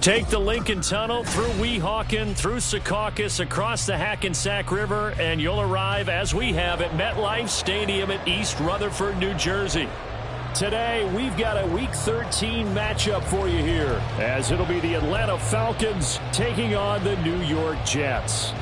Take the Lincoln Tunnel through Weehawken, through Secaucus, across the Hackensack River, and you'll arrive, as we have, at MetLife Stadium at East Rutherford, New Jersey. Today, we've got a Week 13 matchup for you here, as it'll be the Atlanta Falcons taking on the New York Jets.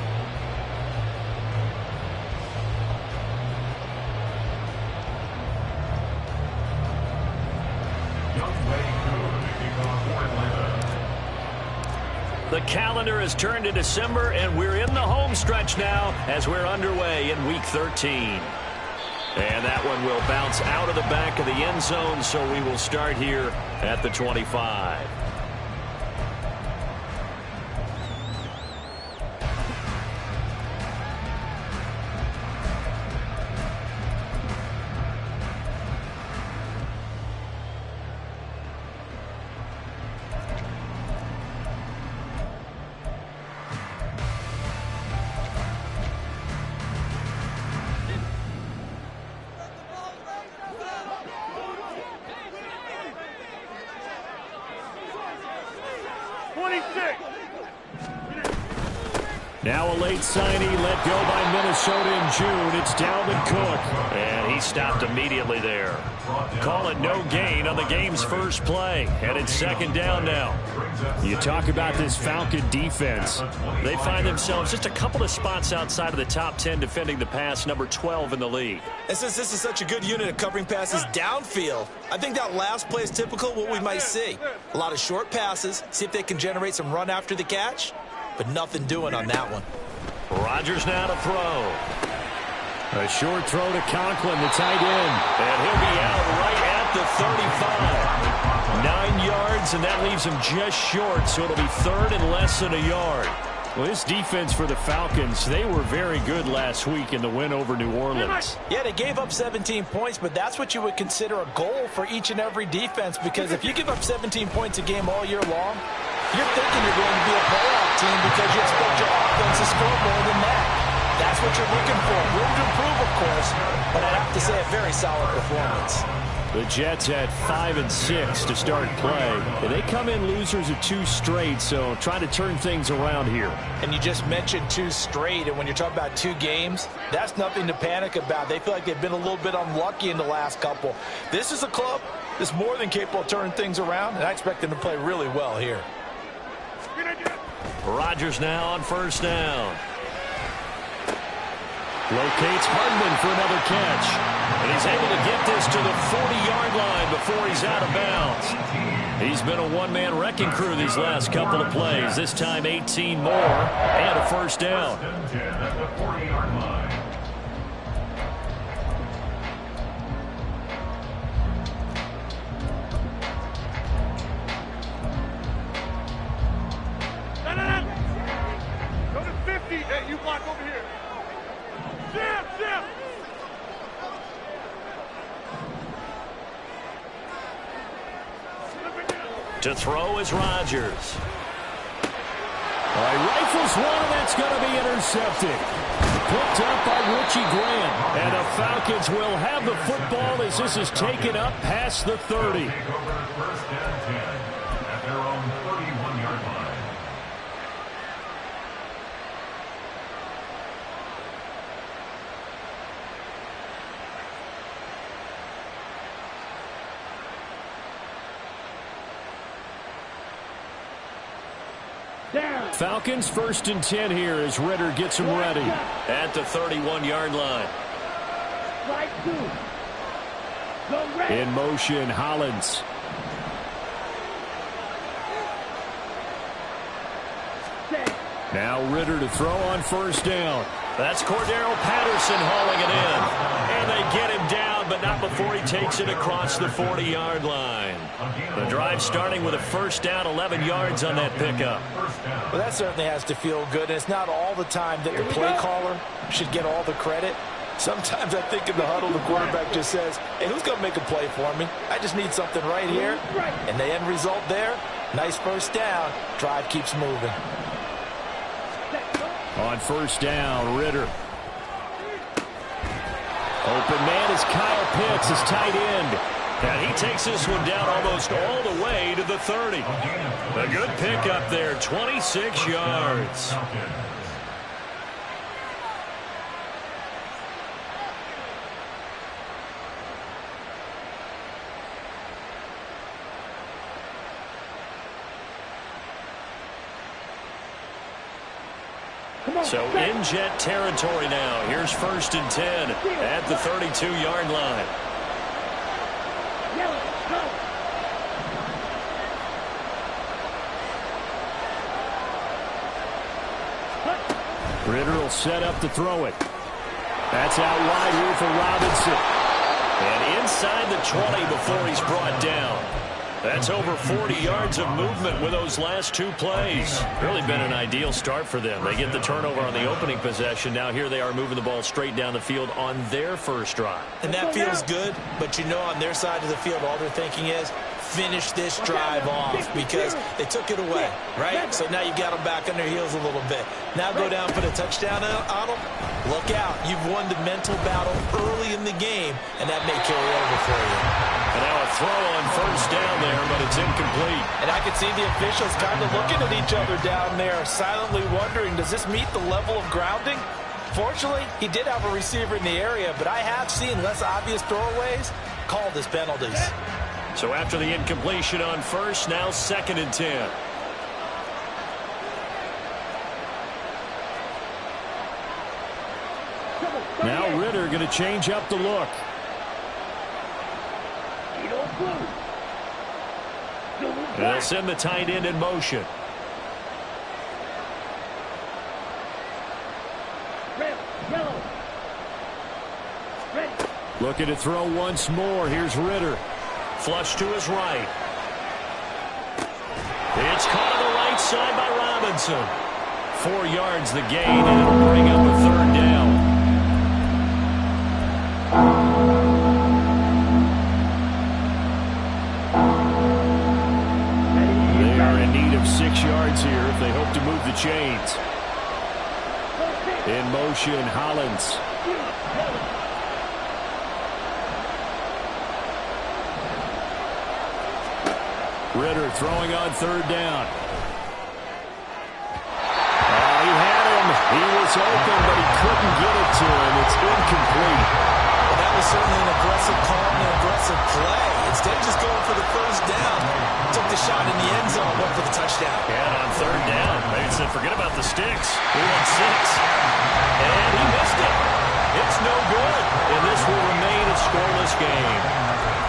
The calendar has turned to December, and we're in the home stretch now as we're underway in Week 13. And that one will bounce out of the back of the end zone, so we will start here at the 25. Now a late signee let go by Minnesota in June. It's Dalvin Cook. And he stopped immediately there. Call it no gain on the game's first play. And it's second down now. You talk about this Falcon defense. They find themselves just a couple of spots outside of the top 10 defending the pass, number 12 in the league. And since this is such a good unit of covering passes downfield, I think that last play is typical of what we might see. A lot of short passes, see if they can generate some run after the catch. But nothing doing on that one. Rodgers now to throw. A short throw to Conklin, the tight end. And he'll be out right at the 35. 9 yards, and that leaves him just short, so it'll be third and less than a yard. Well, this defense for the Falcons, they were very good last week in the win over New Orleans. Yeah, they gave up 17 points, but that's what you would consider a goal for each and every defense, because if you give up 17 points a game all year long, you're thinking you're going to be a playoff team because you expect your offense to score more than that. That's what you're looking for. Room to improve, of course, but I'd have to say a very solid performance. The Jets at 5-6 to start play. And they come in losers of 2 straight, so try to turn things around here. And you just mentioned 2 straight, and when you're talking about 2 games, that's nothing to panic about. They feel like they've been a little bit unlucky in the last couple. This is a club that's more than capable of turning things around, and I expect them to play really well here. Rodgers now on first down. Locates Hardman for another catch. And he's able to get this to the 40-yard line before he's out of bounds. He's been a one-man wrecking crew these last couple of plays. This time 18 more and a first down. Go to 50. Hey, you block over here. Jim! To throw is Rodgers. He rifles one, and that's going to be intercepted. Picked up by Richie Grant. And the Falcons will have the football as this is taken up past the 30. Falcons 1st and 10 here as Ritter gets them ready at the 31-yard line. In motion, Hollins. Now Ritter to throw on first down. That's Cordero Patterson hauling it in. And they get him down, but not before he takes it across the 40-yard line. The drive starting with a first down, 11 yards on that pickup. Well, that certainly has to feel good. And it's not all the time that the play caller should get all the credit. Sometimes I think in the huddle, the quarterback just says, hey, who's going to make a play for me? I just need something right here. And the end result there, nice first down. Drive keeps moving. On first down, Ritter. Open man is Kyle Pitts, his tight end. And he takes this one down almost all the way to the 30. A good pickup there, 26 yards. So in Jet territory now. Here's 1st and 10 at the 32-yard line. Ritter will set up to throw it. That's out wide here for Robinson. And inside the 20 before he's brought down. That's over 40 yards of movement with those last 2 plays. Really been an ideal start for them. They get the turnover on the opening possession. Now here they are moving the ball straight down the field on their first drive. And that feels good, but you know on their side of the field all they're thinking is finish this drive off because they took it away, right? So now you got them back on their heels a little bit. Now go down, put a touchdown on them. Look out. You've won the mental battle early in the game, and that may carry over for you. And now a throw on 1st down there, but it's incomplete. And I can see the officials kind of looking at each other down there, silently wondering, does this meet the level of grounding? Fortunately, he did have a receiver in the area, but I have seen less obvious throwaways called as penalties. So after the incompletion on 1st, now 2nd and 10. Now Ritter going to change up the look. And they'll send the tight end in motion. Looking to throw once more. Here's Ritter. Flush to his right. It's caught on the right side by Robinson. 4 yards the gain, and it'll bring up a 3rd down. They are in need of 6 yards here if they hope to move the chains. In motion, Hollins. Ritter throwing on 3rd down. He had him. He was open, but he couldn't get it to him. It's incomplete. Well, that was certainly an aggressive call and an aggressive play. Instead of just going for the 1st down, took the shot in the end zone, went for the touchdown. And on 3rd down, they said, forget about the sticks. We want 6. And he missed it. It's no good. And this will remain a scoreless game.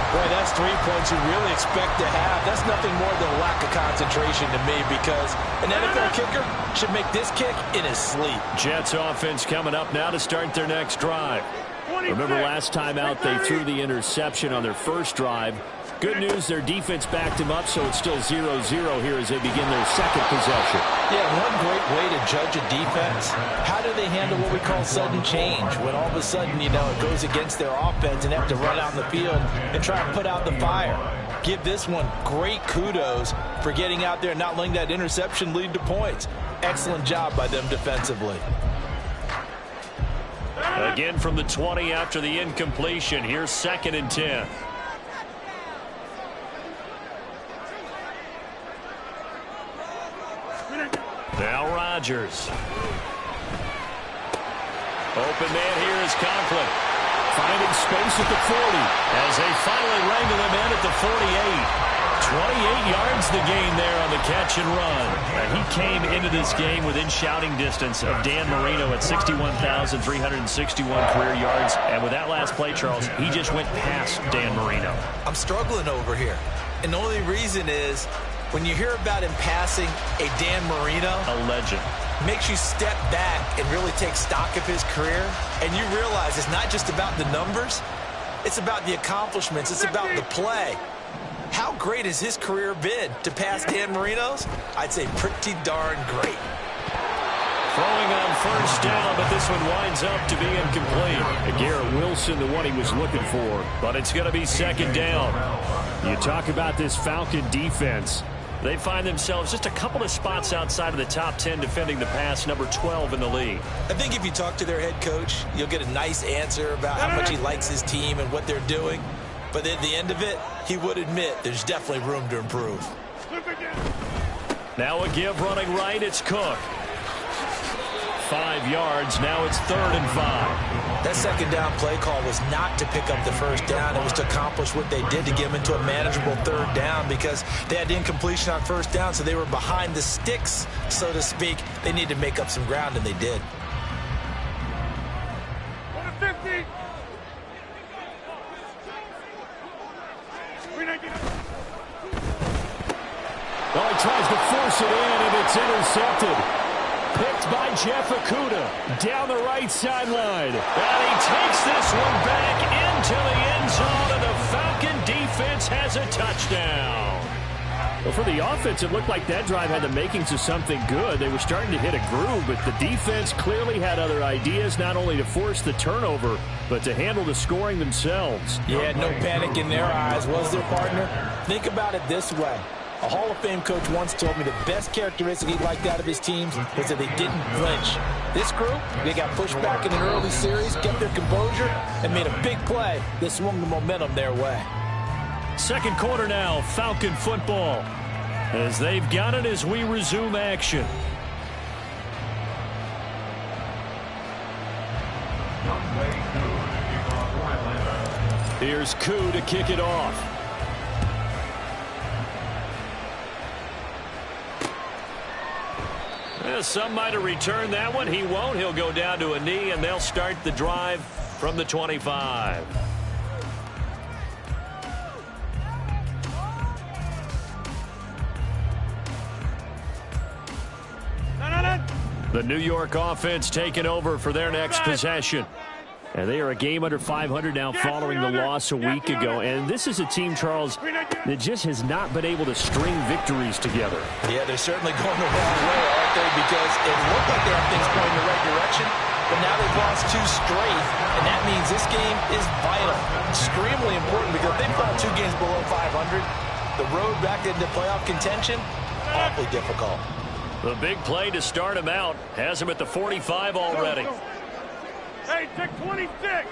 Boy, that's 3 points you really expect to have. That's nothing more than a lack of concentration to me because an NFL kicker should make this kick in his sleep. Jets offense coming up now to start their next drive. Remember last time out they threw the interception on their first drive. Good news, their defense backed him up, so it's still 0-0 here as they begin their second possession. Yeah, one great way to judge a defense, how do they handle what we call sudden change? When all of a sudden, you know, it goes against their offense and they have to run out in the field and try and put out the fire. Give this one great kudos for getting out there and not letting that interception lead to points. Excellent job by them defensively. Again from the 20 after the incompletion. Here's 2nd and 10. Now Rodgers. Open man here is Conklin. Finding space at the 40 as they finally wrangle him in at the 48. 28 yards the gain there on the catch and run. He came into this game within shouting distance of Dan Marino at 61,361 career yards. And with that last play, Charles, he just went past Dan Marino. I'm struggling over here. And the only reason is when you hear about him passing a Dan Marino, a legend, makes you step back and really take stock of his career. And you realize it's not just about the numbers. It's about the accomplishments. It's about the play. How great has his career been? To pass Dan Marino's? I'd say pretty darn great. Throwing on 1st down, but this one winds up to be incomplete. Garrett Wilson, the one he was looking for. But it's going to be 2nd down. You talk about this Falcon defense. They find themselves just a couple of spots outside of the top 10 defending the pass, number 12 in the league. I think if you talk to their head coach, you'll get a nice answer about how much he likes his team and what they're doing. But at the end of it, he would admit there's definitely room to improve. Now a give running right. It's Cook. 5 yards. Now it's 3rd and 5. That second down play call was not to pick up the first down. It was to accomplish what they did to get them into a manageable 3rd down because they had incompletion on 1st down, so they were behind the sticks, so to speak. They needed to make up some ground, and they did. 50. Well, he tries to force it in, and it's intercepted. Picked by Jeff Okudah down the right sideline. And he takes this one back into the end zone, and the Falcon defense has a touchdown. Well, for the offense, it looked like that drive had the makings of something good. They were starting to hit a groove, but the defense clearly had other ideas, not only to force the turnover, but to handle the scoring themselves. Yeah, no panic in their eyes, was there, partner? Think about it this way. A Hall of Fame coach once told me the best characteristic he liked out of his teams was that they didn't flinch. This group, they got pushed back in an early series, kept their composure, and made a big play that swung the momentum their way. Second quarter now, Falcon football, as they've got it as we resume action. Here's Koo to kick it off. Some might have returned that one. He won't. He'll go down to a knee, and they'll start the drive from the 25. The New York offense taking over for their next possession. And they are a game under 500 now following the loss a week ago. And this is a team, Charles, that just has not been able to string victories together. Yeah, they're certainly going the wrong way, aren't they? Because it looked like they have things going in the right direction, but now they've lost 2 straight, and that means this game is vital, extremely important, because if they fall 2 games below 500, the road back into playoff contention, awfully difficult. The big play to start him out has him at the 45 already. Hey, check 26.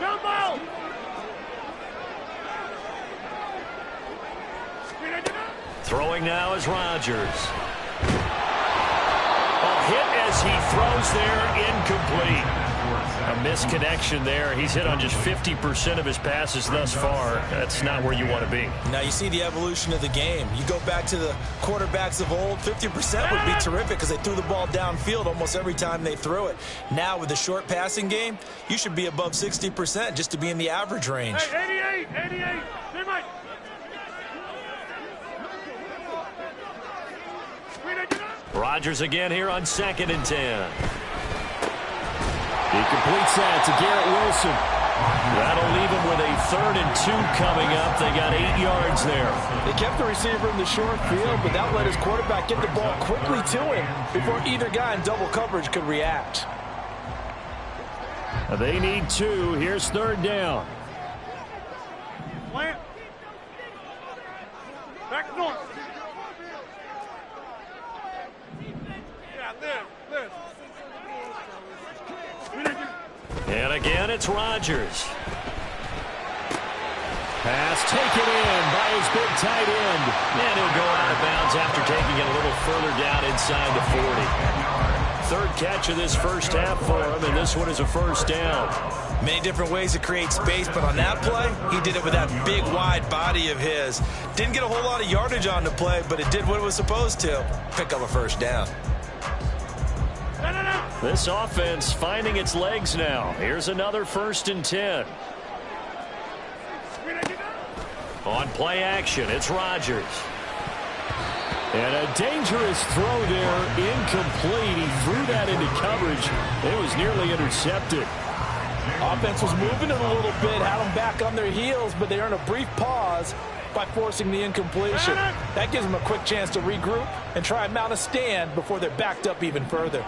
Jump out. Throwing now is Rodgers. A hit as he throws there, incomplete. A misconnection there. He's hit on just 50% of his passes thus far. That's not where you want to be. Now you see the evolution of the game. You go back to the quarterbacks of old, 50% would be terrific because they threw the ball downfield almost every time they threw it. Now with the short passing game, you should be above 60% just to be in the average range. Hey, 88. Stay right. Rodgers again here on 2nd and 10. He completes that to Garrett Wilson. That'll leave him with a 3rd and 2 coming up. They got 8 yards there. They kept the receiver in the short field, but that let his quarterback get the ball quickly to him before either guy in double coverage could react. They need 2. Here's 3rd down. Plant. Back north. Yeah, this. And again, it's Rodgers. Pass taken in by his big tight end. And he'll go out of bounds after taking it a little further down inside the 40. 3rd catch of this first half for him, and this one is a 1st down. Many different ways to create space, but on that play, he did it with that big, wide body of his. Didn't get a whole lot of yardage on the play, but it did what it was supposed to. Pick up a 1st down. This offense finding its legs now. Here's another 1st and 10. On play action, it's Rodgers. And a dangerous throw there, incomplete. He threw that into coverage. It was nearly intercepted. Offense was moving it a little bit, had them back on their heels, but they earned a brief pause by forcing the incompletion. That gives them a quick chance to regroup and try and mount a stand before they're backed up even further.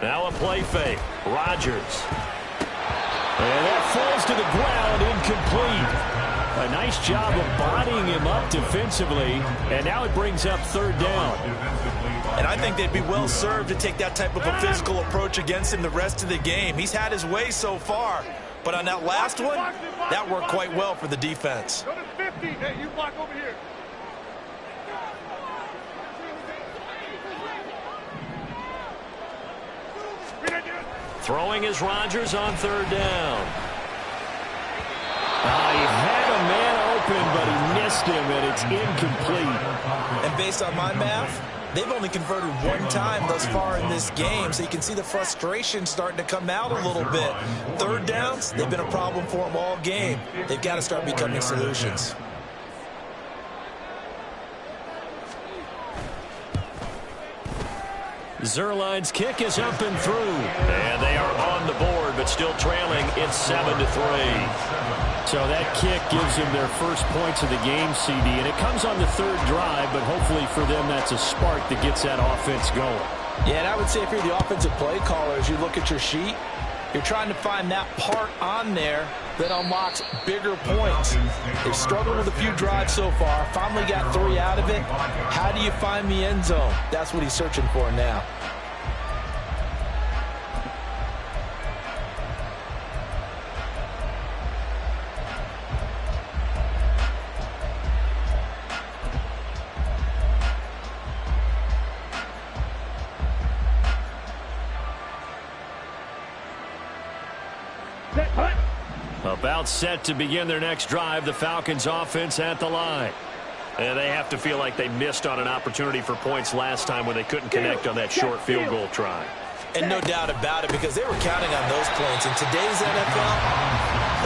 Now a play fake. Rodgers. And that falls to the ground, incomplete. A nice job of bodying him up defensively, and now it brings up third down. And I think they'd be well served to take that type of a physical approach against him the rest of the game. He's had his way so far, but on that last one, that worked quite well for the defense. Go to 50. Hey, you block over here. Throwing is Rodgers on third down. He had a man open, but he missed him, and it's incomplete. And based on my math, they've only converted one time thus far in this game, so you can see the frustration starting to come out a little bit. Third downs, they've been a problem for them all game. They've got to start becoming solutions. Zerline's kick is up and through. And they are on the board, but still trailing. It's 7-3. So that kick gives them their first points of the game, CD. And it comes on the third drive, but hopefully for them that's a spark that gets that offense going. Yeah, and I would say if you're the offensive play caller, as you look at your sheet, you're trying to find that part on there that unlocks bigger points. They've struggled with a few drives so far, finally got 3 out of it. How do you find the end zone? That's what he's searching for now. About set to begin their next drive, the Falcons offense at the line. And they have to feel like they missed on an opportunity for points last time when they couldn't connect on that short field goal try. And no doubt about it, because they were counting on those points. In today's NFL,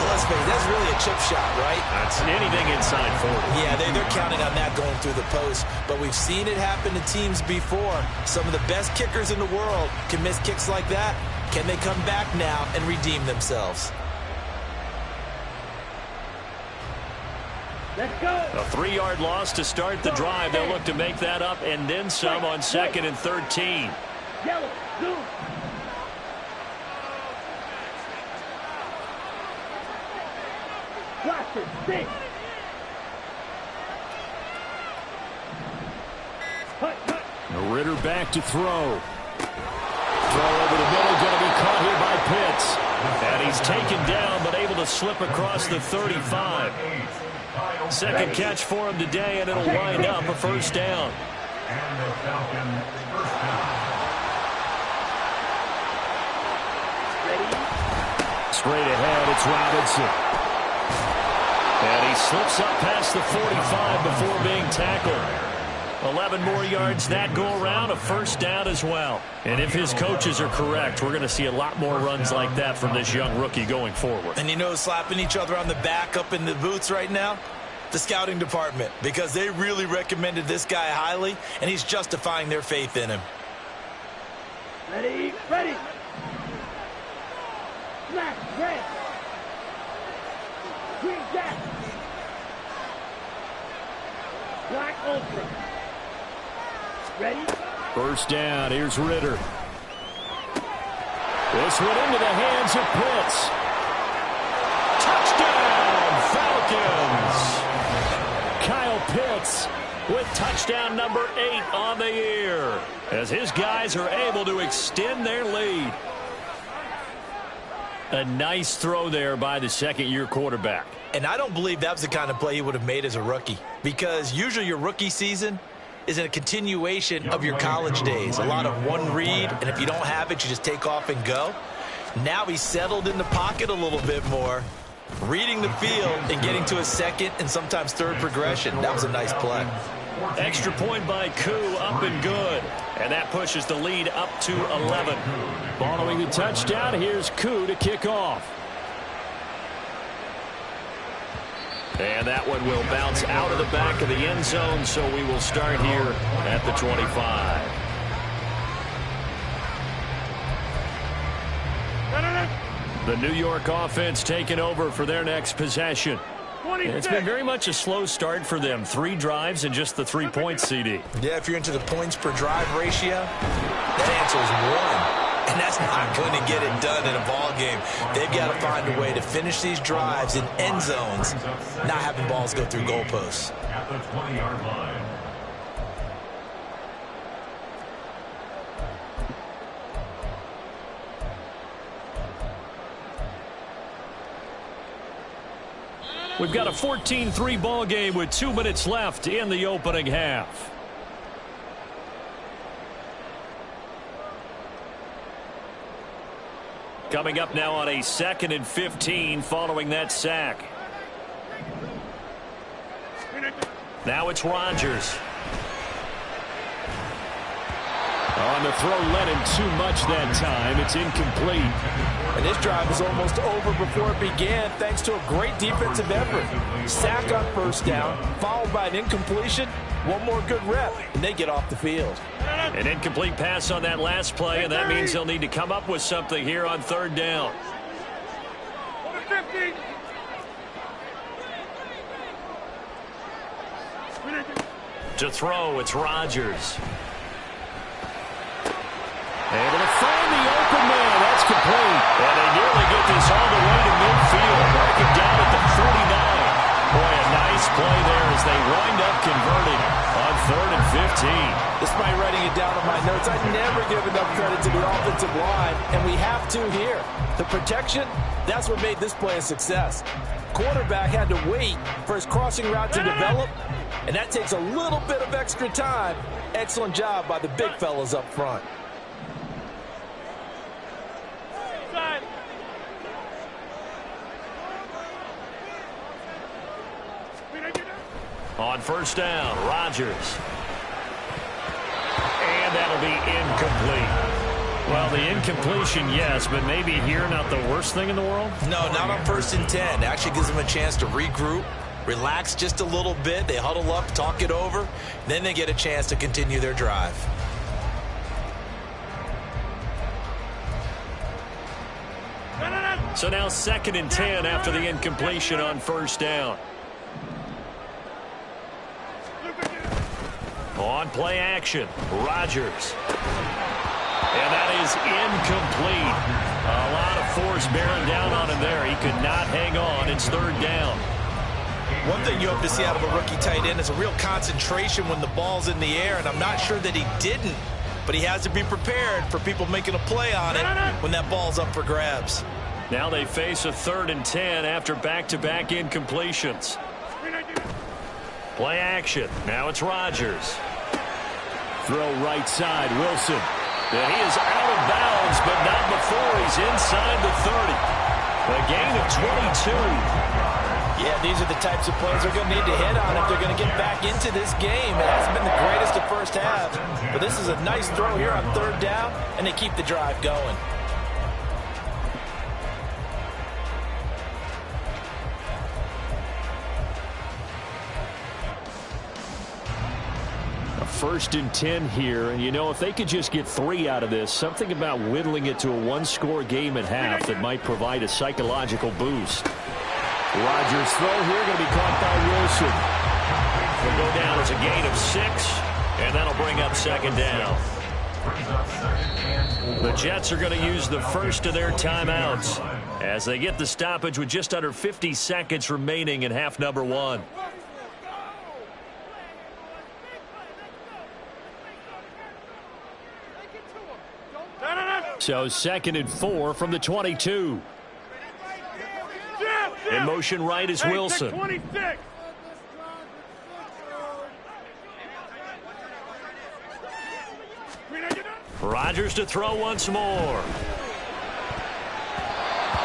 let's face it, that's really a chip shot, right? That's anything inside 40. Yeah, they're counting on that going through the post. But we've seen it happen to teams before. Some of the best kickers in the world can miss kicks like that. Can they come back now and redeem themselves? Let's go. A 3-yard loss to start the drive. They'll look to make that up and then some on 2nd and 13. Yellow, blue. Blaster, 6. Ritter back to throw. Throw over the middle, going to be caught here by Pitts. And he's taken down, but able to slip across the 35. Second catch for him today, and it'll wind up a first down. Straight ahead, it's Robinson. And he slips up past the 45 before being tackled. 11 more yards that go around, a first down as well. And if his coaches are correct, we're going to see a lot more runs like that from this young rookie going forward. And you know, slapping each other on the back up in the boots right now? The scouting department, because they really recommended this guy highly, and he's justifying their faith in him. Ready, ready. Smash, red. Green jack. Black ultra. Ready? First down, here's Ritter. This one into the hands of Pitts. Touchdown, Falcons! Kyle Pitts with touchdown number 8 on the year, as his guys are able to extend their lead. A nice throw there by the second-year quarterback. And I don't believe that was the kind of play he would have made as a rookie, because usually your rookie season is a continuation of your college days. A lot of one read, and if you don't have it, you just take off and go. Now he's settled in the pocket a little bit more, reading the field and getting to a second and sometimes third progression. That was a nice play. Extra point by Koo, up and good. And that pushes the lead up to 11. Following the touchdown, here's Koo to kick off. And that one will bounce out of the back of the end zone, so we will start here at the 25. The New York offense taking over for their next possession. It's been very much a slow start for them. 3 drives and just the 3 points, CD. Yeah, if you're into the points per drive ratio, that answer is 1. and that's not going to get it done in a ball game. They've got to find a way to finish these drives in end zones, not having balls go through goalposts. At the 20-yard line. We've got a 14-3 ball game with 2 minutes left in the opening half. Coming up now on a 2nd and 15 following that sack. Now it's Rodgers. On the throw, led him too much that time. It's incomplete. And this drive is almost over before it began thanks to a great defensive effort. Sack on first down, followed by an incompletion. One more good rep, and they get off the field. An incomplete pass on that last play, and that means they'll need to come up with something here on 3rd down. To throw, it's Rodgers. Able to find the open man. That's complete. And they nearly get this all the way to midfield. Breaking down at the 49. Boy, a nice play there as they wind up converting on 3rd and 15. Despite writing it down on my notes, I never give enough credit to the offensive line, and we have to here. The protection, that's what made this play a success. Quarterback had to wait for his crossing route to develop, and that takes a little bit of extra time. Excellent job by the big fellas up front. On 1st down, Rodgers. And that'll be incomplete. Well, the incompletion, yes, but maybe here not the worst thing in the world? No, not on 1st and 10. It actually gives them a chance to regroup, relax just a little bit. They huddle up, talk it over. Then they get a chance to continue their drive. So now 2nd and 10 after the incompletion on 1st down. On play action, Rodgers. And that is incomplete. A lot of force bearing down on him there. He could not hang on. It's 3rd down. One thing you hope to see out of a rookie tight end is a real concentration when the ball's in the air, and I'm not sure that he didn't, but he has to be prepared for people making a play on it when that ball's up for grabs. Now they face a 3rd and 10 after back-to-back incompletions. Play action. Now it's Rodgers. Throw right side, Wilson. And he is out of bounds, but not before he's inside the 30. A gain of 22. Yeah, these are the types of plays they're going to need to hit on if they're going to get back into this game. It hasn't been the greatest of first halves, but this is a nice throw here on 3rd down, and they keep the drive going. A 1st and 10 here, and you know, if they could just get 3 out of this, something about whittling it to a one-score game at half that might provide a psychological boost. Rodgers' throw here going to be caught by Wilson. Will go down as a gain of 6, and that'll bring up 2nd down. The Jets are going to use the first of their timeouts as they get the stoppage with just under 50 seconds remaining in half number 1. So 2nd and 4 from the 22. In motion right is Wilson. Rodgers to throw once more.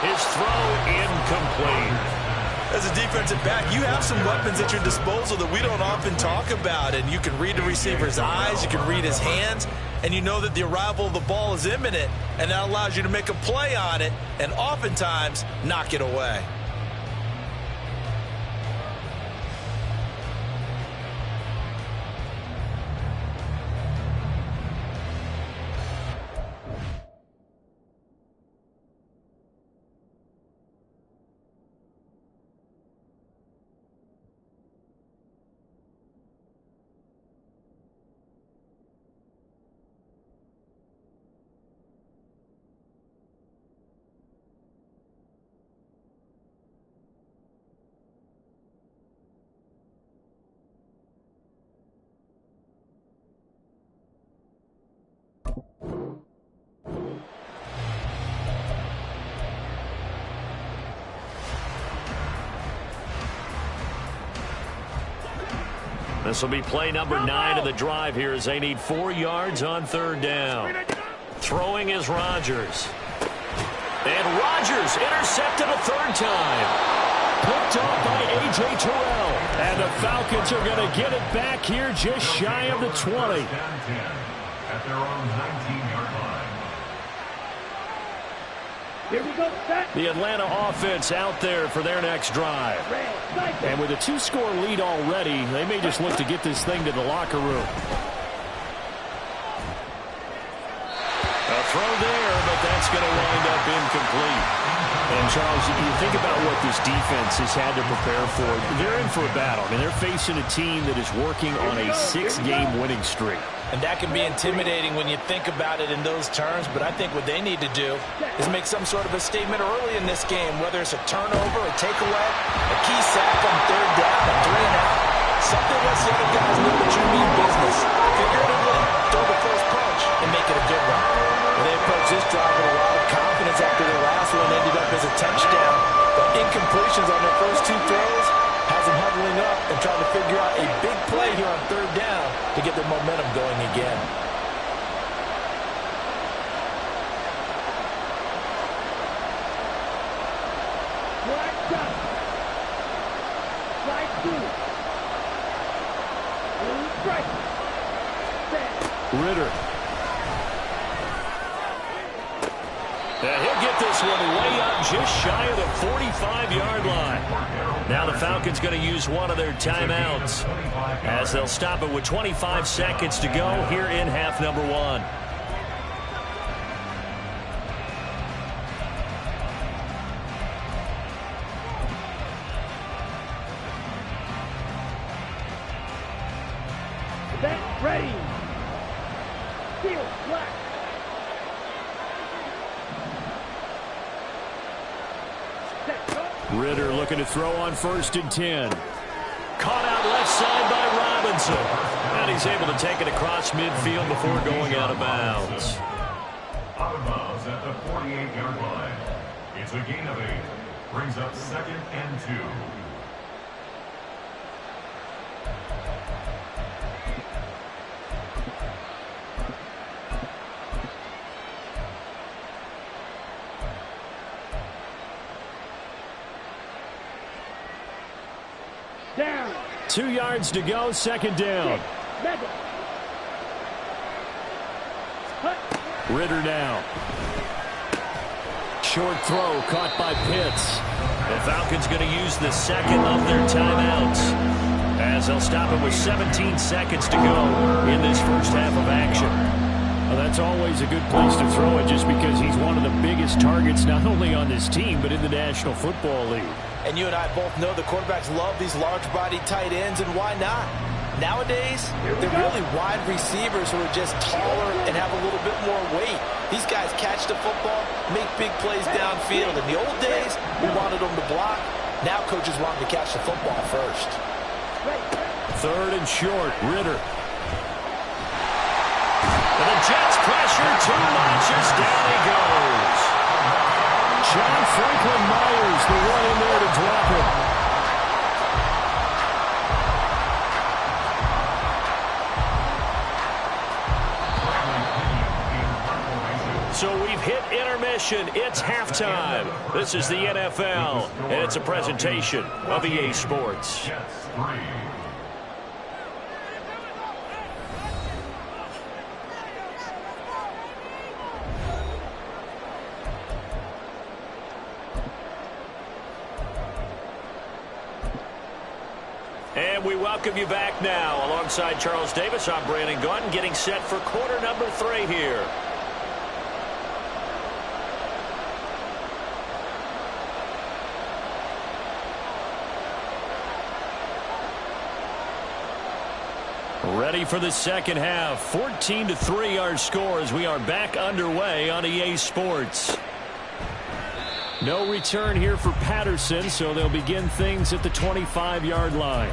His throw incomplete. As a defensive back, you have some weapons at your disposal that we don't often talk about, and you can read the receiver's eyes, you can read his hands, and you know that the arrival of the ball is imminent, and that allows you to make a play on it and oftentimes knock it away. This will be play number 9 of the drive here as they need 4 yards on third down. Throwing is Rodgers. And Rodgers intercepted a third time. Picked off by A.J. Terrell. And the Falcons are going to get it back here just shy of the 20. At their own 19-yard line. Here we go. Set. The Atlanta offense out there for their next drive. And with a 2-score lead already, they may just look to get this thing to the locker room. A throw there, but that's going to wind up incomplete. And, Charles, you think about what this defense has had to prepare for. They're in for a battle. I mean, they're facing a team that is working on a 6-game winning streak. And that can be intimidating when you think about it in those terms, but I think what they need to do is make some sort of a statement early in this game, whether it's a turnover, a takeaway, a key sack on third down, a 3-and-out. Something lets the other guys know that you mean business. Figuratively, throw the first punch and make it a good one. They approached this drive with a lot of confidence after their last one ended up as a touchdown. But incompletions on their first 2 throws has them huddling up and trying to figure out a big play here on third down to get their momentum going again. Ritter. And he'll get this one way up just shy of the 45-yard line. Now the Falcons going to use one of their timeouts as they'll stop it with 25 seconds to go here in half number 1. Set. Ready. Field. Black. Ritter looking to throw on 1st and 10. Caught out left side by Robinson. And he's able to take it across midfield before going out of bounds. Out of bounds at the 48-yard line. It's a gain of 8. Brings up 2nd and 2. Down. 2 yards to go, 2nd down. Ritter now. Short throw caught by Pitts. The Falcons going to use the 2nd of their timeouts as they'll stop it with 17 seconds to go in this first half of action. Well, that's always a good place to throw it just because he's one of the biggest targets not only on this team but in the National Football League. And you and I both know the quarterbacks love these large-bodied tight ends, and why not? Nowadays, they're really wide receivers who are just taller and have a little bit more weight. These guys catch the football, make big plays downfield. In the old days, we wanted them to block. Now coaches want them to catch the football first. 3rd and short, Ritter. And the Jets pressure 2 notches, down he goes. John Franklin Myers, the one in there to drop him. So we've hit intermission. It's halftime. This is the NFL, and it's a presentation of EA Sports. Jets 3. And we welcome you back now. Alongside Charles Davis, I'm Brandon Gaudin, getting set for quarter number 3 here. Ready for the second half. 14-3 our score as we are back underway on EA Sports. No return here for Patterson, so they'll begin things at the 25-yard line.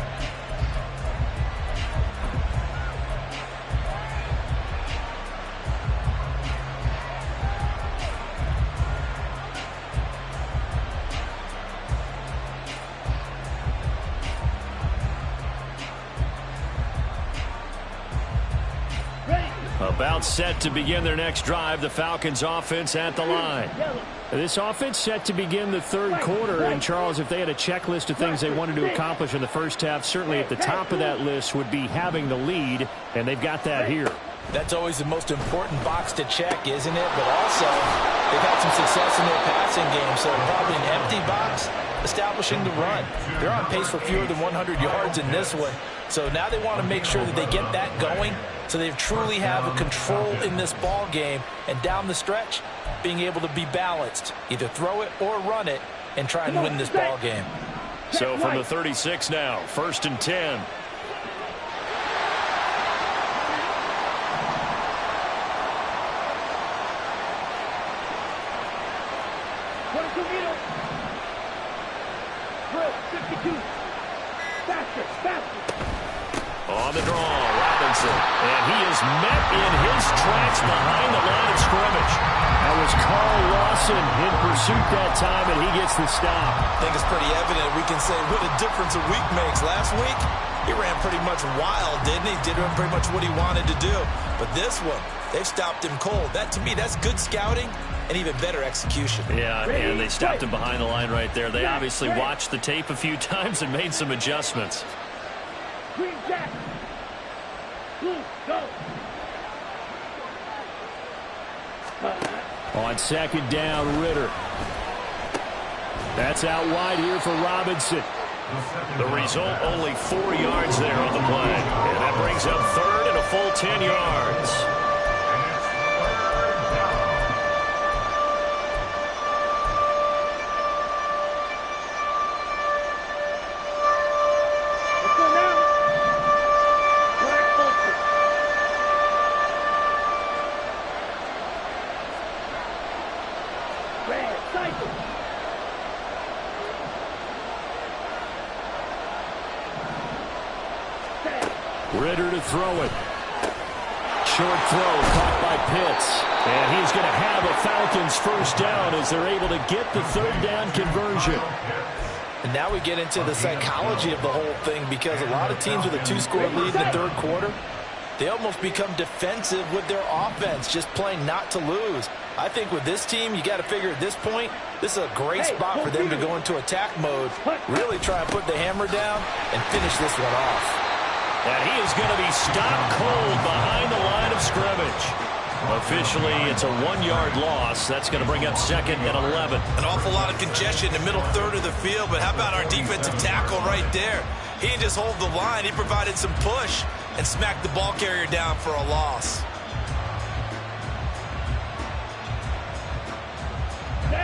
About set to begin their next drive. The Falcons offense at the line. This offense set to begin the third quarter. And, Charles, if they had a checklist of things they wanted to accomplish in the first half, certainly at the top of that list would be having the lead, and they've got that here. That's always the most important box to check, isn't it? But also, they've had some success in their passing game, so probably an empty box establishing the run. They're on pace for fewer than 100 yards in this one. So now they want to make sure that they get that going so they truly have a control in this ball game. And down the stretch, being able to be balanced, either throw it or run it, and try and win this ball game. So from the 36 now, 1st and 10. On the draw, Robinson. And he is met in his tracks behind the line of scrimmage. That was Carl Lawson in pursuit that time, and he gets the stop. I think it's pretty evident. We can say what a difference a week makes. Last week, he ran pretty much wild, didn't he? Did pretty much what he wanted to do. But this one, they've stopped him cold. That, to me, that's good scouting and even better execution. Yeah, and they stopped him behind the line right there. They obviously watched the tape a few times and made some adjustments. Green Jack. Blue, go. On 2nd down, Ritter. That's out wide here for Robinson. The result, only 4 yards there on the play. And that brings up 3rd and a full 10 yards. Ritter to throw it. Short throw caught by Pitts. And he's going to have a Falcons first down as they're able to get the 3rd down conversion. And now we get into the psychology of the whole thing, because a lot of teams with a 2-score lead in the 3rd quarter, they almost become defensive with their offense, just playing not to lose. I think with this team, you got to figure at this point, this is a great spot for them to go into attack mode, really try and put the hammer down and finish this one off. And he is going to be stopped cold behind the line of scrimmage. Officially, it's a 1-yard loss. That's going to bring up 2nd and 11. An awful lot of congestion in the middle third of the field, but how about our defensive tackle right there? He didn't just hold the line. He provided some push and smacked the ball carrier down for a loss.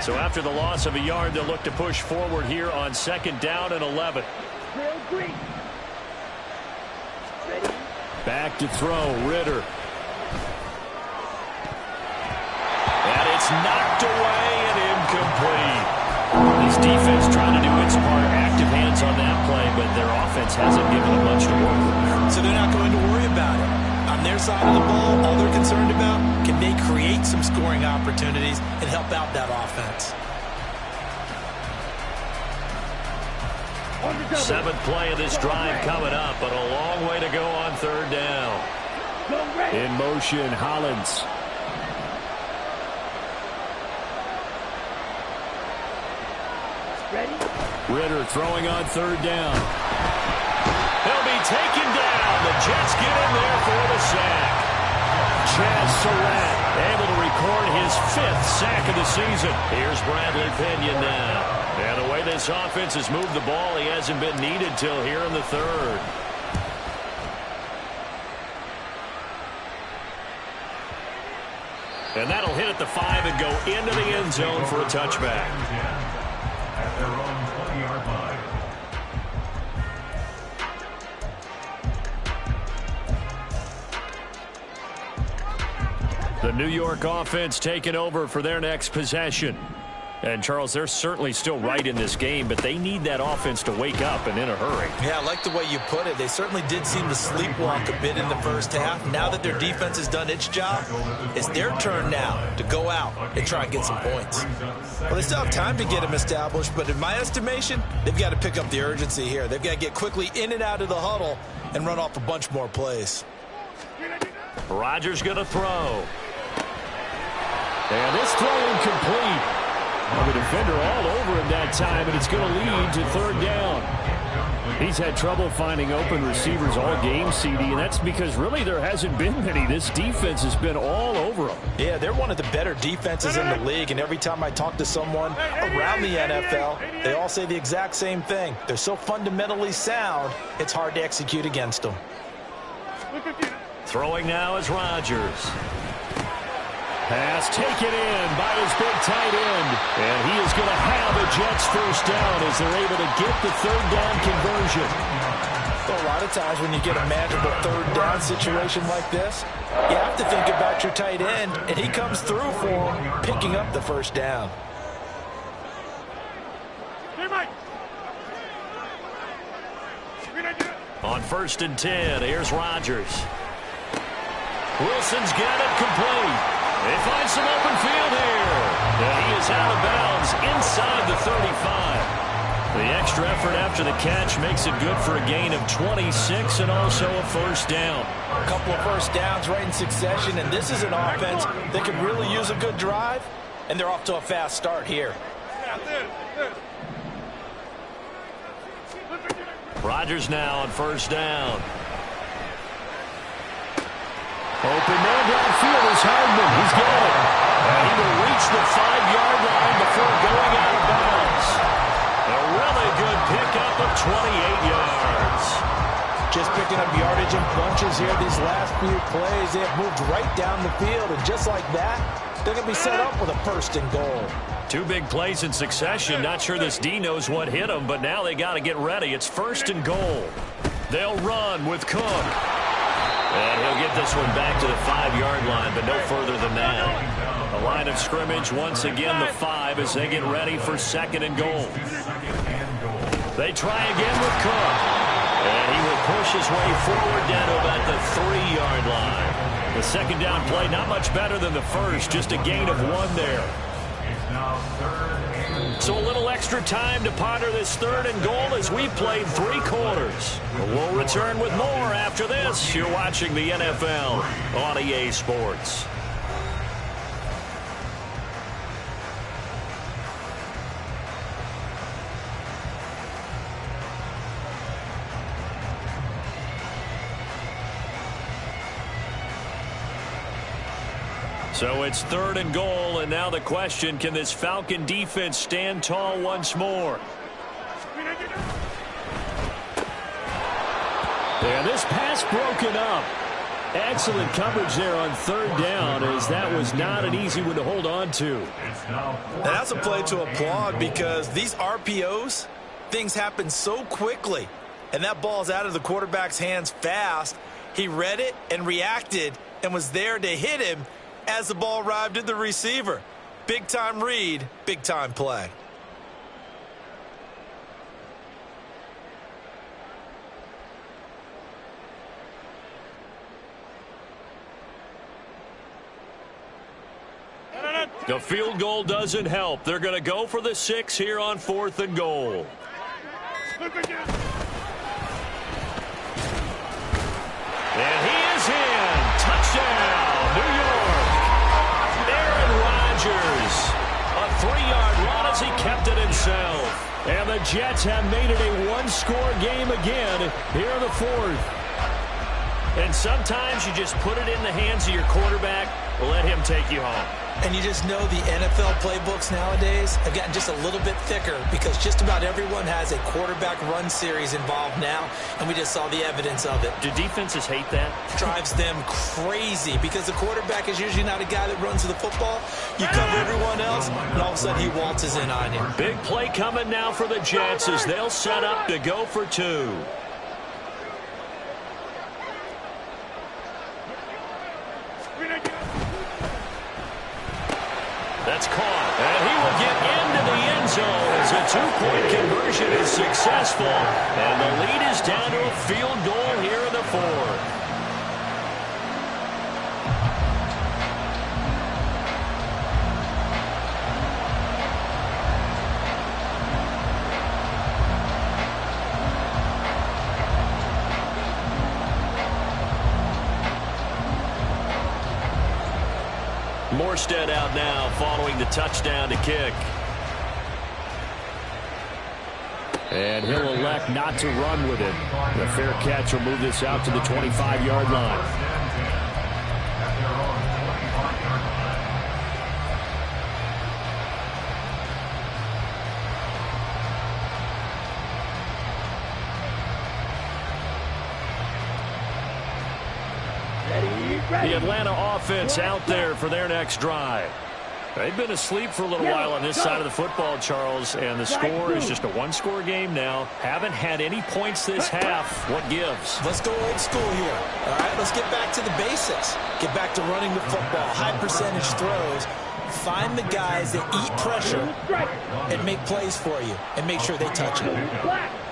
So after the loss of a yard, they'll look to push forward here on 2nd down and 11. Back to throw, Ritter. And it's knocked away and incomplete. This defense trying to do its part, active hands on that play, but their offense hasn't given them much to work with. So they're not going to worry about it. On their side of the ball, all they're concerned about, can they create some scoring opportunities and help out that offense? 7th play of this drive coming up, but a long way to go on 3rd down. In motion, Hollins. Ritter throwing on 3rd down. He'll be taken down. The Jets get in there for the sack. Chaz Surratt able to record his 5th sack of the season. Here's Bradley Pinion now. And the way this offense has moved the ball, he hasn't been needed till here in the 3rd. And that'll hit at the 5 and go into the end zone for a touchback. At their own 20-yard line. The New York offense taking over for their next possession. And, Charles, they're certainly still right in this game, but they need that offense to wake up and in a hurry. Yeah, I like the way you put it. They certainly did seem to sleepwalk a bit in the first half. Now that their defense has done its job, it's their turn now to go out and try and get some points. Well, they still have time to get them established, but in my estimation, they've got to pick up the urgency here. They've got to get quickly in and out of the huddle and run off a bunch more plays. Rodgers going to throw. And this throw incomplete. Well, the defender all over him that time, and it's going to lead to third down. He's had trouble finding open receivers all game, CD, and that's because really there hasn't been many. This defense has been all over them. Yeah, they're one of the better defenses in the league, and every time I talk to someone around the NFL, they all say the exact same thing. They're so fundamentally sound, it's hard to execute against them. Throwing now is Rodgers. Pass taken in by his big tight end. And he is going to have a Jets first down as they're able to get the third down conversion. Well, a lot of times when you get a manageable third down situation like this, you have to think about your tight end, and he comes through for him, picking up the first down. On 1st and 10, here's Rodgers. Wilson's got it complete. They find some open field here. And he is out of bounds inside the 35. The extra effort after the catch makes it good for a gain of 26 and also a first down. A couple of first downs right in succession, and this is an offense that could really use a good drive, and they're off to a fast start here. Rodgers now on first down. Open man downfield is Hardman. He's got it. And he will reach the 5-yard line before going out of bounds. A really good pickup of 28 yards. Just picking up yardage in bunches here these last few plays. They have moved right down the field, and just like that, they're going to be set up with a first and goal. 2 big plays in succession. Not sure this D knows what hit him, but now they got to get ready. It's 1st and goal. They'll run with Cook. And he'll get this one back to the 5-yard line, but no further than that. The line of scrimmage, once again, the 5 as they get ready for 2nd and goal. They try again with Cook. And he will push his way forward down to about the 3-yard line. The 2nd down play, not much better than the first, just a gain of 1 there. So a little extra time to ponder this 3rd and goal as we played 3 quarters. We'll return with more after this. You're watching the NFL on EA Sports. So it's 3rd and goal, and now the question, can this Falcon defense stand tall once more? And this pass broken up. Excellent coverage there on 3rd down, as that was not an easy one to hold on to. And that's a play to applaud because these RPOs, things happen so quickly. And that ball's out of the quarterback's hands fast. He read it and reacted and was there to hit him as the ball arrived at the receiver. Big-time read, big-time play. The field goal doesn't help. They're going to go for the 6 here on 4th and goal. And he is in. Touchdown, New York. Aaron Rodgers. A 3-yard run as he kept it himself. And the Jets have made it a 1-score game again here in the 4th. And sometimes you just put it in the hands of your quarterback, let him take you home. And you just know the NFL playbooks nowadays have gotten just a little bit thicker because just about everyone has a quarterback run series involved now, and we just saw the evidence of it. Do defenses hate that? Drives them crazy because the quarterback is usually not a guy that runs the football. You cover everyone else, and all of a sudden he waltzes in on you. Big play coming now for the Jets as they'll set up to go for 2. That's caught, and he will get into the end zone as a 2-point conversion is successful, and the lead is down to a field goal here in the 4th. Morstead out now following the touchdown to kick. And he'll elect not to run with it. The fair catch will move this out to the 25-yard line. The Atlanta offense out there for their next drive. They've been asleep for a little while on this side of the football, Charles, and the score is just a one-score game now. Haven't had any points this half. What gives? Let's go old school here. All right, let's get back to the basics. Get back to running the football, high percentage throws. Find the guys that eat pressure and make plays for you and make sure they touch it.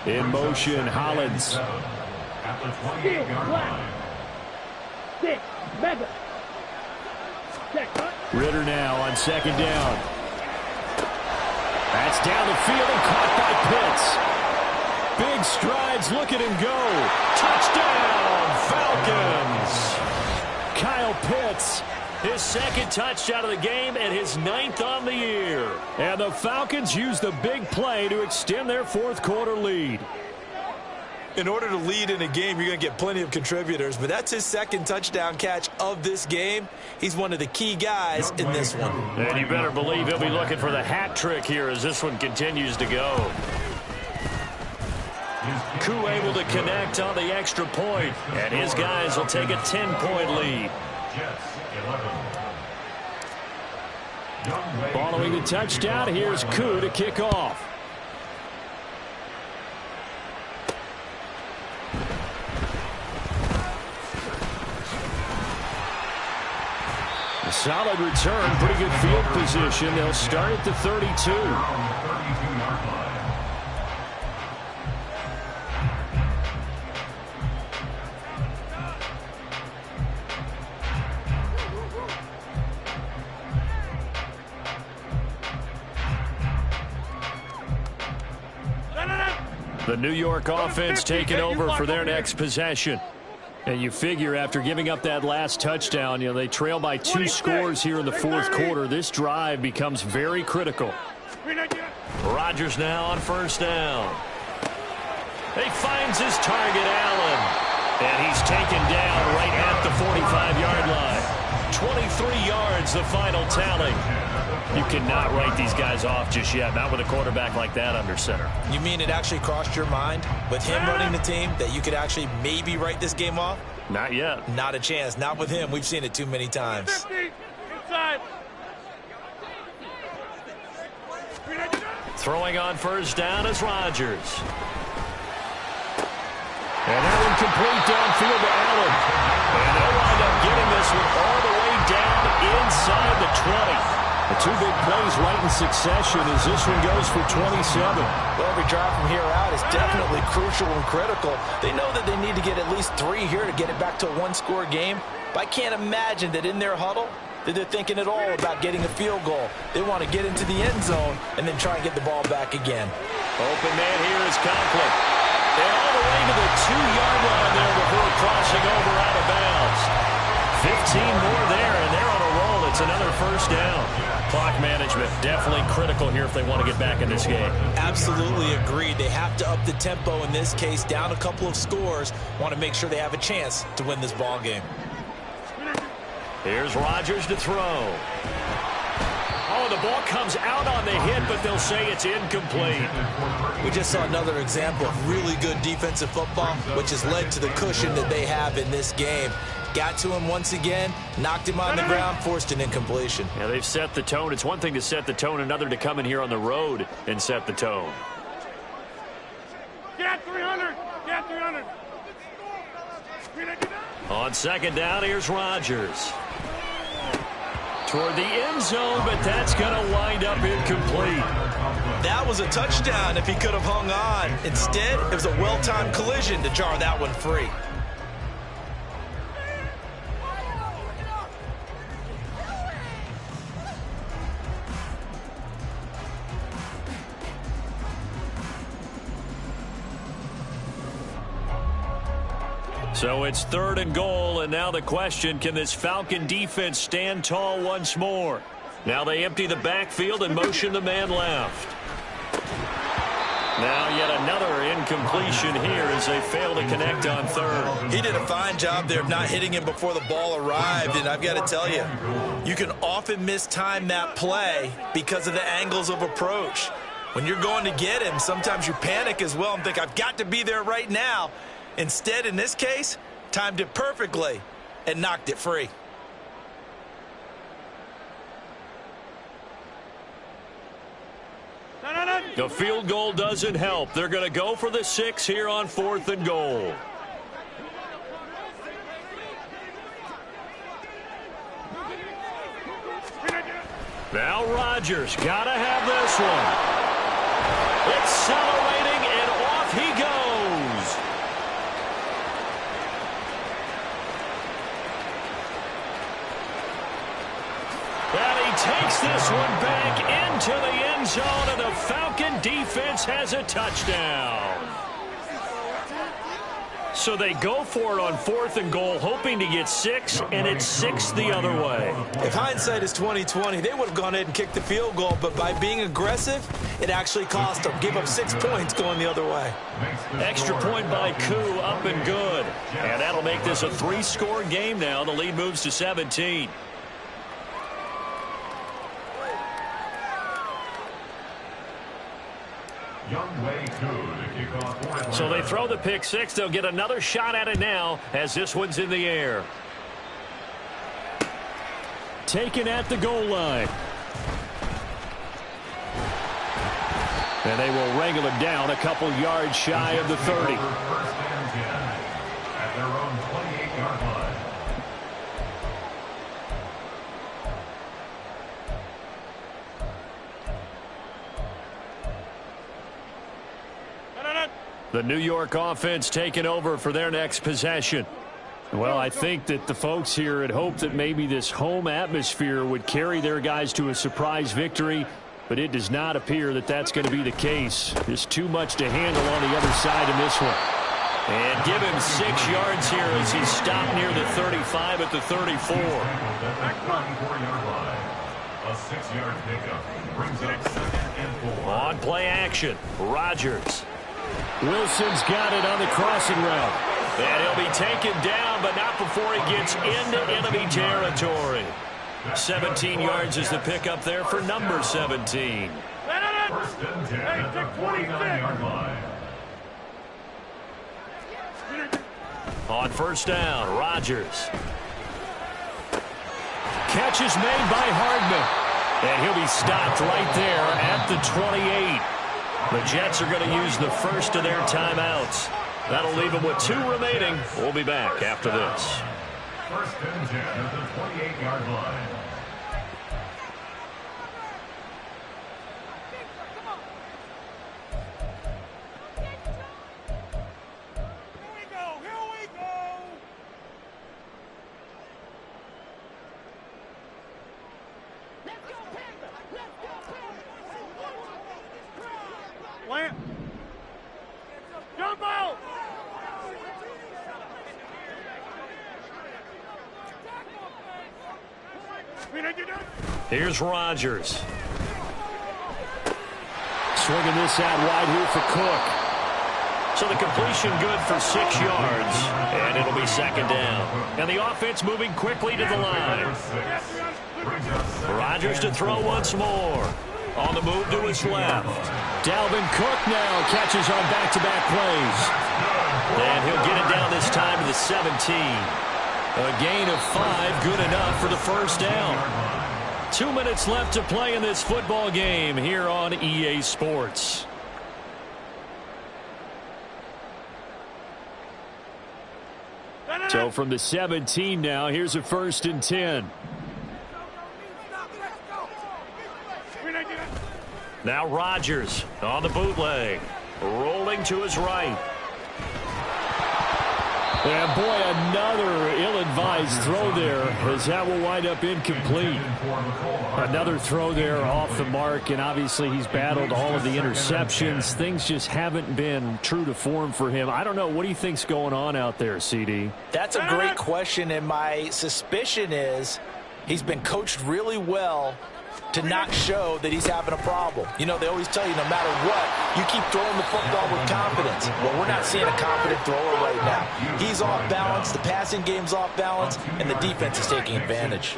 In motion, Hollins. At the 28-yard line. Ritter now on second down. That's down the field and caught by Pitts. Big strides, look at him go. Touchdown, Falcons. Kyle Pitts, his second touchdown of the game and his 9th on the year. And the Falcons use the big play to extend their fourth quarter lead. In order to lead in a game, you're going to get plenty of contributors, but that's his second touchdown catch of this game. He's one of the key guys in this one. And you better believe he'll be looking for the hat trick here as this one continues to go. Koo able to connect on the extra point, and his guys will take a 10-point lead. Following the touchdown, here's Koo to kick off. A solid return, pretty good field position. They'll start at the 32. The New York offense taking over for their next possession. And you figure after giving up that last touchdown, you know, they trail by 2 scores here in the fourth quarter. This drive becomes very critical. Rodgers now on first down. He finds his target, Allen. And he's taken down right at the 45-yard line. 23 yards, the final tally. You cannot write these guys off just yet, not with a quarterback like that under center. You mean it actually crossed your mind with him running the team that you could actually maybe write this game off? Not yet. Not a chance. Not with him. We've seen it too many times. 50, inside. Throwing on first down is Rodgers. And that one complete downfield to Allen. And they'll wind up getting this one all the way down inside the 20. The 2 big plays right in succession as this one goes for 27. Well, every drive from here out is definitely crucial and critical. They know that they need to get at least 3 here to get it back to a one-score game. But I can't imagine that in their huddle that they're thinking at all about getting a field goal. They want to get into the end zone and then try and get the ball back again. Open man here is Conklin. And all the way to the 2-yard line there before crossing over out of bounds. 15 more there, and they're on a roll. It's another first down. Clock management definitely critical here if they want to get back in this game. Absolutely agreed. They have to up the tempo in this case, down a couple of scores. Want to make sure they have a chance to win this ball game. Here's Rodgers to throw. Oh, the ball comes out on the hit, but they'll say it's incomplete. We just saw another example of really good defensive football, which has led to the cushion that they have in this game. Got to him once again, knocked him on the ground, forced an incompletion. Yeah, they've set the tone. It's one thing to set the tone, another to come in here on the road and set the tone. Get 300. Get 300. On second down, here's Rodgers. Toward the end zone, but that's going to wind up incomplete. That was a touchdown if he could have hung on. Instead, it was a well-timed collision to jar that one free. So it's 3rd and goal, and now the question, can this Falcon defense stand tall once more? Now they empty the backfield and motion the man left. Now yet another incompletion here as they fail to connect on 3rd. He did a fine job there of not hitting him before the ball arrived, and I've got to tell you, you can often mistime that play because of the angles of approach. When you're going to get him, sometimes you panic as well and think, I've got to be there right now. Instead, in this case, timed it perfectly and knocked it free. The field goal doesn't help. They're going to go for the 6 here on 4th and goal. Now Rodgers got to have this one. Accelerating, and off he goes. And he takes this one back into the end zone, and the Falcon defense has a touchdown. So they go for it on 4th and goal, hoping to get 6, and it's 6 the other way. If hindsight is 20/20, they would have gone ahead and kicked the field goal, but by being aggressive, it actually cost them. Give up 6 points going the other way. Extra point by Koo, up and good. And that'll make this a 3-score game now. The lead moves to 17. So they throw the pick 6. They'll get another shot at it now as this one's in the air. Taken at the goal line. And they will wrangle it down a couple yards shy of the 30. First and 10 at their own 28-yard line. The New York offense taking over for their next possession. Well, I think that the folks here had hoped that maybe this home atmosphere would carry their guys to a surprise victory, but it does not appear that that's going to be the case. Just too much to handle on the other side in this one. And give him 6 yards here as he's stopped near the 35 at the 34. A 6-yard pickup brings up 2nd and 4. On play action, Rodgers. Wilson's got it on the crossing route. And he'll be taken down, but not before he gets into enemy territory. 17 yards is the pickup there for number 17. First and 10 at the 49-yard line. On first down, Rodgers. Catch is made by Hardman. And he'll be stopped right there at the 28. The Jets are going to use the first of their timeouts. That'll leave them with 2 remaining. We'll be back after this. First and 10 at the 28-yard line. Here's Rodgers. Swinging this out wide here for Cook. So the completion good for 6 yards. And it'll be 2nd down. And the offense moving quickly to the line. Rodgers to throw once more. On the move to his left. Dalvin Cook now catches on back-to-back plays. And he'll get it down this time to the 17. A gain of 5, good enough for the first down. 2 minutes left to play in this football game here on EA Sports. So from the 17 now, here's a 1st and 10. Now Rodgers on the bootleg. Rolling to his right. And boy, another ill-advised throw there, as that will wind up incomplete. Another throw there off the mark, and obviously he's battled all of the interceptions. Things just haven't been true to form for him. I don't know. What do you think's going on out there, CD? That's a great question, and my suspicion is he's been coached really well to not show that he's having a problem. You know, they always tell you no matter what, you keep throwing the football with confidence. Well, we're not seeing a confident thrower right now. He's off balance, the passing game's off balance, and the defense is taking advantage.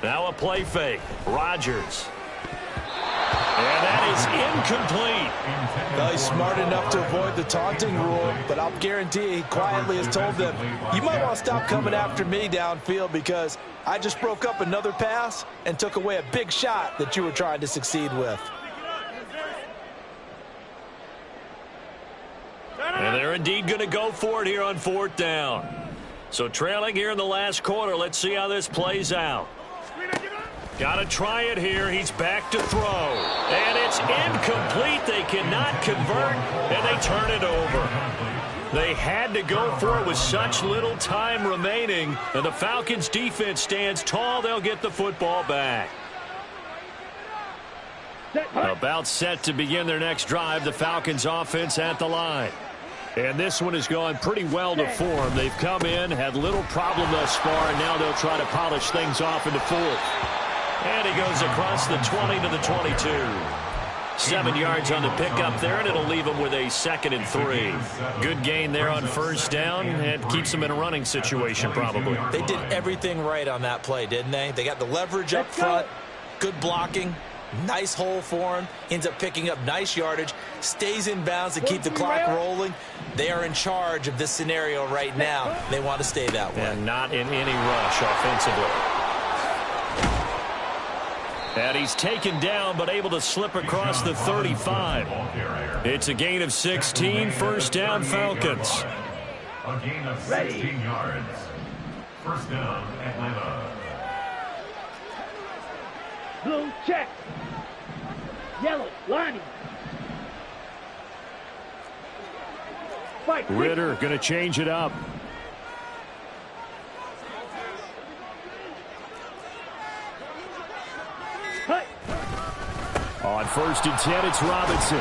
Now a play fake. Rodgers. And that is incomplete. Well, he's smart enough to avoid the taunting rule, but I'll guarantee he quietly has told them, you might want to stop coming after me downfield because I just broke up another pass and took away a big shot that you were trying to succeed with. And they're indeed going to go for it here on 4th down. So trailing here in the last quarter, let's see how this plays out. Got to try it here. He's back to throw. And it's incomplete. They cannot convert, and they turn it over. They had to go for it with such little time remaining, and the Falcons' defense stands tall. They'll get the football back. About set to begin their next drive, the Falcons' offense at the line. And this one has gone pretty well to form. They've come in, had little problem thus far, and now they'll try to polish things off into 4th. And he goes across the 20 to the 22. 7 yards on the pickup there, and it'll leave him with a 2nd and 3. Good gain there on 1st down, and keeps them in a running situation probably. They did everything right on that play, didn't they? They got the leverage up front, good blocking, nice hole for him, ends up picking up nice yardage, stays in bounds to keep the clock rolling. They are in charge of this scenario right now. They want to stay that way. And not in any rush offensively. And he's taken down, but able to slip across the 35. It's a gain of 16, 1st down Falcons. A gain of 16 yards. 1st down, Atlanta. Blue check. Yellow, lining. Ritter going to change it up. On 1st and 10, it's Robinson.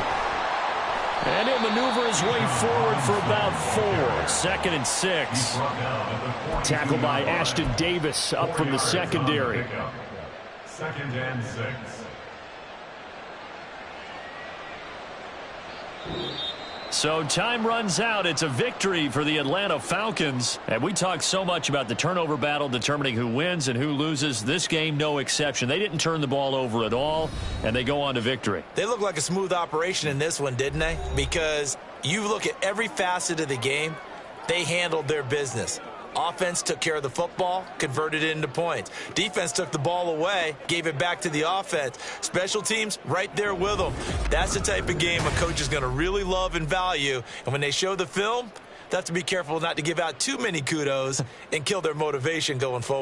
And he'll maneuver his way forward for about 4. 2nd and 6. Tackled by Ashton Davis up from the secondary. 2nd and 6. So time runs out. It's a victory for the Atlanta Falcons. And we talked so much about the turnover battle determining who wins and who loses. This game, no exception. They didn't turn the ball over at all, and they go on to victory. They look like a smooth operation in this one, didn't they? Because you look at every facet of the game, they handled their business. Offense took care of the football, converted it into points. Defense took the ball away, gave it back to the offense. Special teams, right there with them. That's the type of game a coach is going to really love and value. And when they show the film, they have to be careful not to give out too many kudos and kill their motivation going forward.